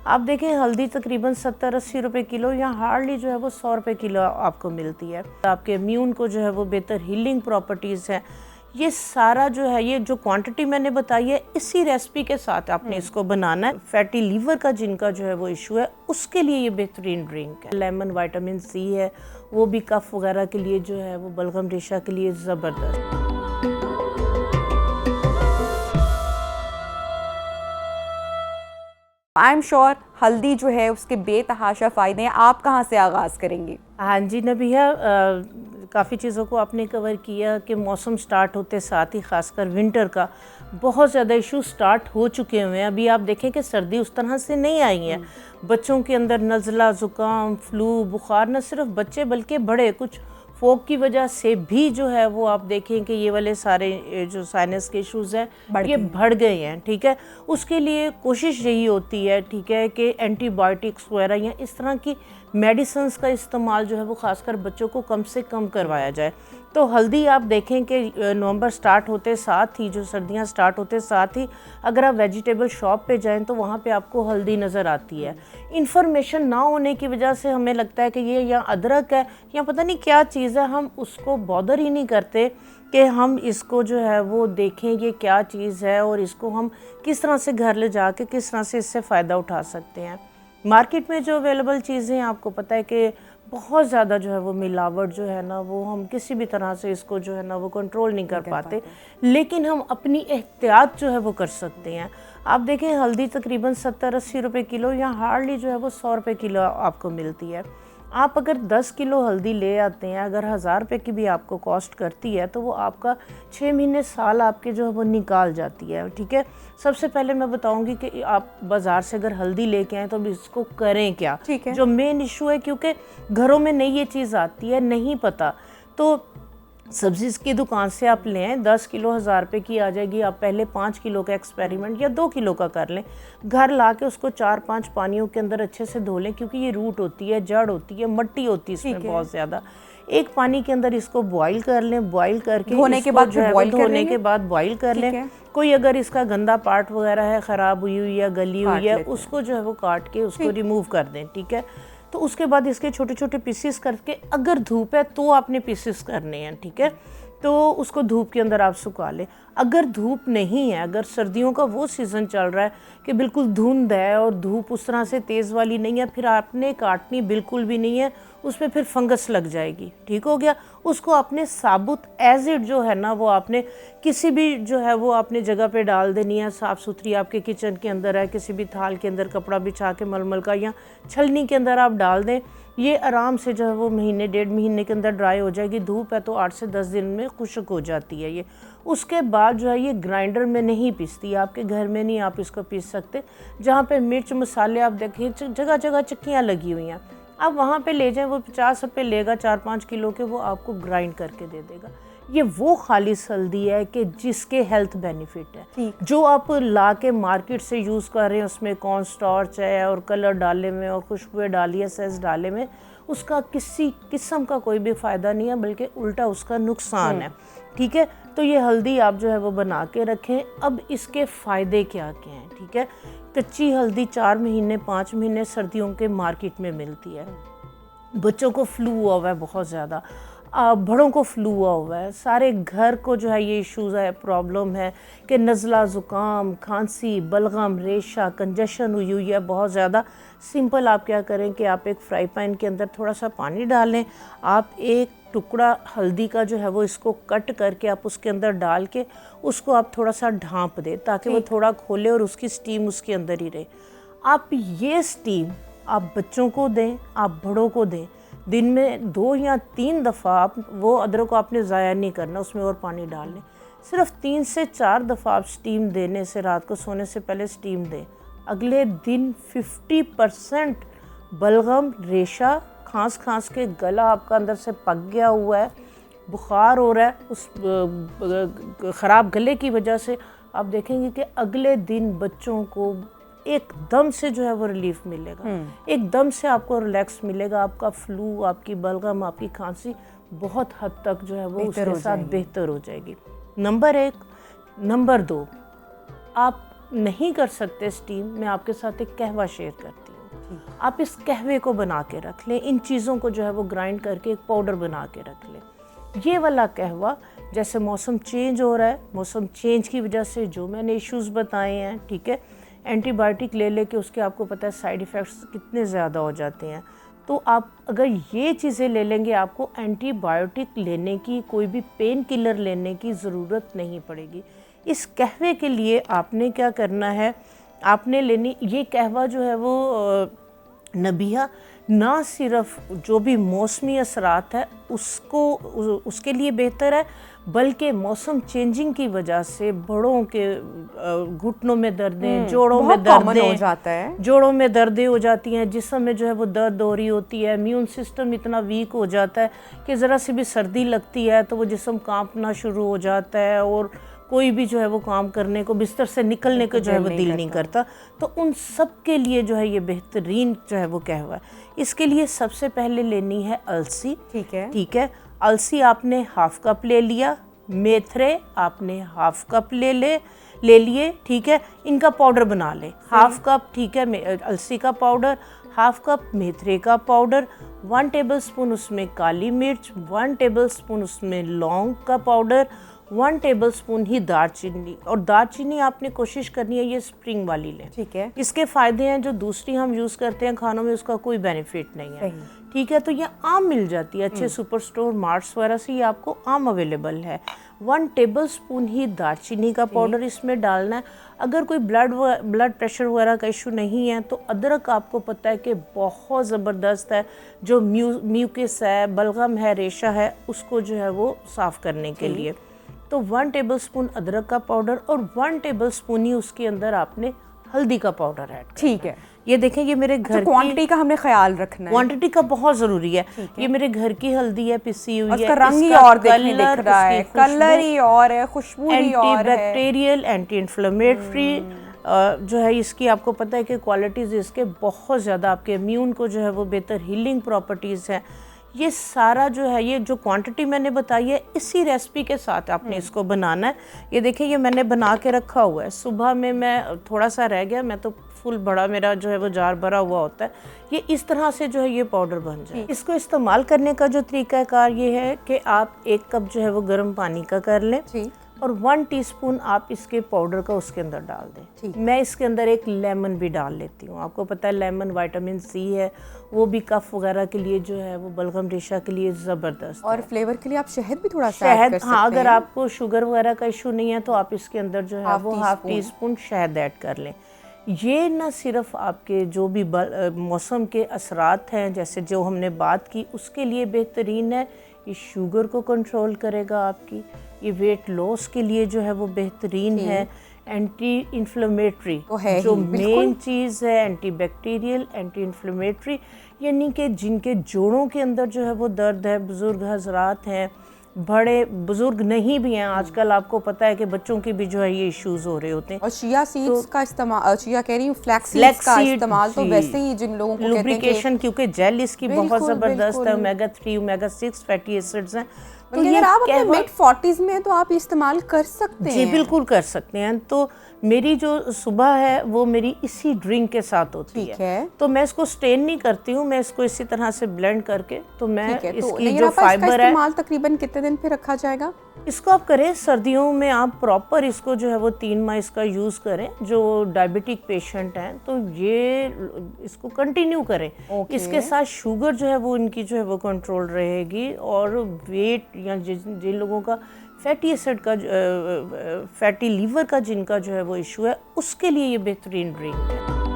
आप देखें हल्दी तकरीबन 70-80 रुपए किलो या हार्डली जो है वो 100 रुपए किलो आपको मिलती है। आपके इम्यून को जो है वो बेहतर हीलिंग प्रॉपर्टीज़ हैं। ये सारा जो है, ये जो क्वांटिटी मैंने बताई है, इसी रेसिपी के साथ आपने इसको बनाना है। फैटी लीवर का जिनका जो है वो इशू है, उसके लिए ये बेहतरीन ड्रिंक है। लेमन विटामिन सी है, वो भी कफ वगैरह के लिए जो है वो बलगम रेशा के लिए ज़बरदस्त। आई एम श्योर हल्दी जो है उसके बेतहाशा फ़ायदे हैं। आप कहाँ से आगाज़ करेंगी? हाँ जी नबिया, काफ़ी चीज़ों को आपने कवर किया कि मौसम स्टार्ट होते साथ ही ख़ासकर विंटर का बहुत ज़्यादा इशू स्टार्ट हो चुके हुए हैं। अभी आप देखें कि सर्दी उस तरह से नहीं आई है। बच्चों के अंदर नज़ला, ज़ुकाम, फ्लू, बुखार, न सिर्फ बच्चे बल्कि बड़े, कुछ फोक की वजह से भी जो है वो आप देखें कि ये वाले सारे जो साइनस के इश्यूज़ हैं ये बढ़ गए हैं। ठीक है, उसके लिए कोशिश यही होती है, ठीक है, कि एंटीबायोटिक्स वगैरह या इस तरह की मेडिसिन्स का इस्तेमाल जो है वो ख़ासकर बच्चों को कम से कम करवाया जाए। तो हल्दी आप देखें कि नवंबर स्टार्ट होते साथ ही, जो सर्दियां स्टार्ट होते साथ ही अगर आप वेजिटेबल शॉप पे जाएं तो वहाँ पे आपको हल्दी नज़र आती है। इन्फॉर्मेशन ना होने की वजह से हमें लगता है कि ये या अदरक है या पता नहीं क्या चीज़ है, हम उसको बॉदर ही नहीं करते कि हम इसको जो है वो देखें ये क्या चीज़ है और इसको हम किस तरह से घर ले जाके किस तरह से इससे फ़ायदा उठा सकते हैं। मार्केट में जो अवेलेबल चीज़ें हैं, आपको पता है कि बहुत ज़्यादा जो है वो मिलावट जो है ना, वो हम किसी भी तरह से इसको जो है ना वो कंट्रोल नहीं कर पाते, लेकिन हम अपनी एहतियात जो है वो कर सकते हैं। आप देखें हल्दी तकरीबन 70-80 रुपए किलो या हार्डली जो है वो 100 रुपए किलो आपको मिलती है। आप अगर 10 किलो हल्दी ले आते हैं, अगर 1000 रुपये की भी आपको कॉस्ट करती है तो वो आपका 6 महीने साल आपके जो है वो निकाल जाती है। ठीक है, सबसे पहले मैं बताऊंगी कि आप बाज़ार से अगर हल्दी लेके आएँ तो अब इसको करें क्या। ठीक है, जो मेन इशू है, क्योंकि घरों में नहीं ये चीज़ आती है, नहीं पता, तो सब्ज़ी की दुकान से आप लें, 10 किलो 1000 रुपये की आ जाएगी। आप पहले 5 किलो का एक्सपेरिमेंट या 2 किलो का कर लें, घर ला के उसको 4-5 पानियों के अंदर अच्छे से धो लें, क्योंकि ये रूट होती है, जड़ होती है, मट्टी होती है इसमें बहुत ज़्यादा। एक पानी के अंदर इसको बॉईल कर लें, बॉईल करके धोने के बाद बॉईल कर लें। कोई अगर इसका गंदा पार्ट वगैरह है, ख़राब हुई हुई या गली हुई है, उसको जो है वो काट के उसको रिमूव कर दें। ठीक है, तो उसके बाद इसके छोटे छोटे पीसेस करके, अगर धूप है तो आपने पीसेस करने हैं। ठीक है, तो उसको धूप के अंदर आप सुखा लें। अगर धूप नहीं है, अगर सर्दियों का वो सीज़न चल रहा है कि बिल्कुल धुंध है और धूप उस तरह से तेज़ वाली नहीं है, फिर आपने काटनी बिल्कुल भी नहीं है, उसमें फिर फंगस लग जाएगी। ठीक हो गया, उसको आपने साबुत एज इट जो है ना वो आपने किसी भी जो है वो आपने जगह पे डाल देनी है। साफ़ सुथरी आपके किचन के अंदर है, किसी भी थाल के अंदर कपड़ा बिछा के मलमल का या छलनी के अंदर आप डाल दें। ये आराम से जो है वो महीने 1.5 महीने के अंदर ड्राई हो जाएगी। धूप है तो 8 से 10 दिन में खुश्क हो जाती है ये। उसके बाद जो है ये ग्राइंडर में नहीं पीसती, आपके घर में नहीं आप इसको पीस सकते। जहाँ पे मिर्च मसाले आप देखिए जगह जगह चक्कियाँ लगी हुई हैं, आप वहाँ पे ले जाएं, वो 50 रुपये लेगा 4-5 किलो के, वो आपको ग्राइंड करके दे देगा। ये वो खालिस हल्दी है कि जिसके हेल्थ बेनिफिट है। जो आप ला के मार्केट से यूज़ कर रहे हैं उसमें कॉर्न स्टार्च है और कलर डाले में और खुशबुएं डाली है, सेंस डाले में, उसका किसी किस्म का कोई भी फ़ायदा नहीं है, बल्कि उल्टा उसका नुकसान है। ठीक है, तो ये हल्दी आप जो है वो बना के रखें। अब इसके फ़ायदे क्या क्या हैं। ठीक है, कच्ची हल्दी 4 महीने 5 महीने सर्दियों के मार्केट में मिलती है। बच्चों को फ्लू हुआ हुआ है बहुत ज़्यादा, बड़ों को फ्लू हुआ है, सारे घर को जो है ये इश्यूज़ है, प्रॉब्लम है कि नज़ला, ज़ुकाम, खांसी, बलगम, रेशा, कंजेशन हुई हुई है बहुत ज़्यादा। सिंपल आप क्या करें कि आप एक फ्राई पैन के अंदर थोड़ा सा पानी डालें, आप एक टुकड़ा हल्दी का जो है वो इसको कट करके आप उसके अंदर डाल के उसको आप थोड़ा सा ढाँप दें ताकि वो थोड़ा खोले और उसकी स्टीम उसके अंदर ही रहे। आप ये स्टीम आप बच्चों को दें, आप बड़ों को दें। दिन में 2 या 3 दफ़ा आप वो अदरक को आपने ज़ाया नहीं करना, उसमें और पानी डाल लें। सिर्फ 3 से 4 दफ़ा आप स्टीम देने से, रात को सोने से पहले स्टीम दें, अगले दिन 50% बलगम, रेशा, खांस के गला आपका अंदर से पक गया हुआ है, बुखार हो रहा है उस ख़राब गले की वजह से, आप देखेंगे कि अगले दिन बच्चों को एकदम से जो है वो रिलीफ मिलेगा, एकदम से आपको रिलैक्स मिलेगा। आपका फ्लू, आपकी बलगम, आपकी खांसी बहुत हद तक जो है वो उसके साथ बेहतर हो जाएगी। नंबर 1। नंबर 2, आप नहीं कर सकते स्टीम, मैं आपके साथ एक कहवा शेयर करती हूँ। आप इस कहवे को बना के रख लें, इन चीज़ों को जो है वो ग्राइंड करके एक पाउडर बना के रख लें। ये वाला कहवा, जैसे मौसम चेंज हो रहा है, मौसम चेंज की वजह से जो मैंने इश्यूज़ बताए हैं, ठीक है, एंटीबायोटिक ले लेके उसके आपको पता है साइड इफ़ेक्ट्स कितने ज़्यादा हो जाते हैं। तो आप अगर ये चीज़ें ले लेंगे, आपको एंटीबायोटिक लेने की, कोई भी पेन किलर लेने की ज़रूरत नहीं पड़ेगी। इस कहवे के लिए आपने क्या करना है, आपने लेनी ये कहवा जो है वो नबिया, ना सिर्फ जो भी मौसमी असरात है उसके लिए बेहतर है, बल्कि मौसम चेंजिंग की वजह से बड़ों के घुटनों में दर्दें, जोड़ों में दर्दें हो जाता है, जोड़ों में दर्दें हो जाती हैं, जिस्म में जो है वो दर्द हो रही होती है, इम्यून सिस्टम इतना वीक हो जाता है कि ज़रा सी भी सर्दी लगती है तो वो जिस्म कांपना शुरू हो जाता है और कोई भी जो है वो काम करने को, बिस्तर से निकलने को जो है वो दिल नहीं करता। तो उन सब के लिए जो है ये बेहतरीन जो है वो कहवा है। इसके लिए सबसे पहले लेनी है अलसी, ठीक है। अलसी आपने हाफ कप ले लिया, मेथरे आपने हाफ कप ले लिए, ठीक है। इनका पाउडर बना ले, हाफ कप, ठीक है, अलसी का पाउडर, हाफ कप मेथरे का पाउडर, 1 टेबलस्पून उसमें काली मिर्च, 1 टेबलस्पून उसमें लौंग का पाउडर, 1 टेबलस्पून ही दालचीनी। और दालचीनी आपने कोशिश करनी है ये स्प्रिंग वाली लें, ठीक है। इसके फ़ायदे हैं, जो दूसरी हम यूज़ करते हैं खानों में उसका कोई बेनिफिट नहीं है, ठीक है। तो ये आम मिल जाती है अच्छे सुपर स्टोर, मार्ट्स वगैरह से ये आपको आम अवेलेबल है। 1 टेबलस्पून ही दालचीनी का पाउडर इसमें डालना है। अगर कोई ब्लड प्रेशर वगैरह का इशू नहीं है तो अदरक आपको पता है कि बहुत ज़बरदस्त है, जो म्यूकस है, बलगम है, रेशा है, उसको जो है वो साफ़ करने के लिए। तो 1 टेबलस्पून अदरक का पाउडर और 1 टेबलस्पून ही उसके अंदर आपने हल्दी का पाउडर ऐड, ठीक है। ये देखें, ये मेरे घर की क्वांटिटी का हमने ख्याल रखना है, क्वांटिटी का बहुत ज़रूरी है। ये मेरे घर की हल्दी है, पिसी हुई है, उसका रंग ही और दिख रहा है, कलर ही और है, खुशबू ही और है, एंटीबैक्टीरियल, एंटी इन्फ्लेमेटरी जो है इसकी आपको पता है कि क्वालिटीज़ इसके बहुत ज़्यादा, आपके इम्यून को जो है वो बेहतर हीलिंग प्रॉपर्टीज़ हैं। ये सारा जो है, ये जो क्वांटिटी मैंने बताई है, इसी रेसिपी के साथ आपने इसको बनाना है। ये देखिए, ये मैंने बना के रखा हुआ है। सुबह में मैं थोड़ा सा रह गया, मैं तो फुल बड़ा मेरा जो है वो जार भरा हुआ होता है। ये इस तरह से जो है ये पाउडर बन जाए। इसको इस्तेमाल करने का जो तरीकाकार ये है कि आप 1 कप जो है वो गर्म पानी का कर लें और 1 टीस्पून आप इसके पाउडर का उसके अंदर डाल दें। मैं इसके अंदर एक लेमन भी डाल लेती हूँ। आपको पता है लेमन विटामिन सी है, वो भी कफ वगैरह के लिए जो है वो बलगम रेशा के लिए ज़बरदस्त और फ्लेवर के लिए आप शहद भी थोड़ा सा शहद, हाँ, अगर आपको शुगर वगैरह का इशू नहीं है तो आप इसके अंदर जो है वो हाफ टी स्पून शहद ऐड कर लें। ये न सिर्फ आपके जो भी मौसम के असरात हैं, जैसे जो हमने बात की, उसके लिए बेहतरीन है। ये शुगर को कंट्रोल करेगा आपकी, ये वेट लॉस के लिए जो है वो बेहतरीन है, एंटी इन्फ्लेमेटरी जो मेन चीज़ है, एंटी बैक्टीरियल, एंटी इन्फ्लेमेटरी, यानी कि जिनके जोड़ों के अंदर जो है वो दर्द है, बुज़ुर्ग हजरात हैं, बड़े बुजुर्ग नहीं भी हैं, आजकल आपको पता है कि बच्चों की भी जो है ये इश्यूज हो रहे होते हैं। और चिया सीड्स का इस्तेमाल, चिया कह रही हूँ, फ्लैक्स सीड्स का इस्तेमाल तो वैसे ही जिन लोगों को लुब्रिकेशन, क्योंकि जेल इसकी बहुत ज़बरदस्त है, ओमेगा 3 ओमेगा 6 फैटी एसिड्स हैं। तो अगर आप अपने मिड 40s में तो आप इस्तेमाल कर सकते हैं। जी बिल्कुल कर सकते हैं। तो मेरी जो सुबह है वो मेरी इसी ड्रिंक के साथ होती है। तो मैं इसको स्टेन नहीं करती हूँ, मैं इसको इसी तरह से ब्लेंड करके, तो मैं इसकी जो फाइबर है, तकरीबन कितने दिन पे रखा जाएगा? इसको आप करें सर्दियों में, आप प्रॉपर इसको जो है वो 3 माह इसका यूज़ करें। जो डायबिटिक पेशेंट हैं तो ये इसको कंटिन्यू करें। इसके साथ शुगर जो है वो इनकी जो है वो कंट्रोल रहेगी, और वेट या जिन लोगों का फैटी एसिड का, फैटी लीवर का जिनका जो है वो इशू है, उसके लिए ये बेहतरीन ड्रिंक है।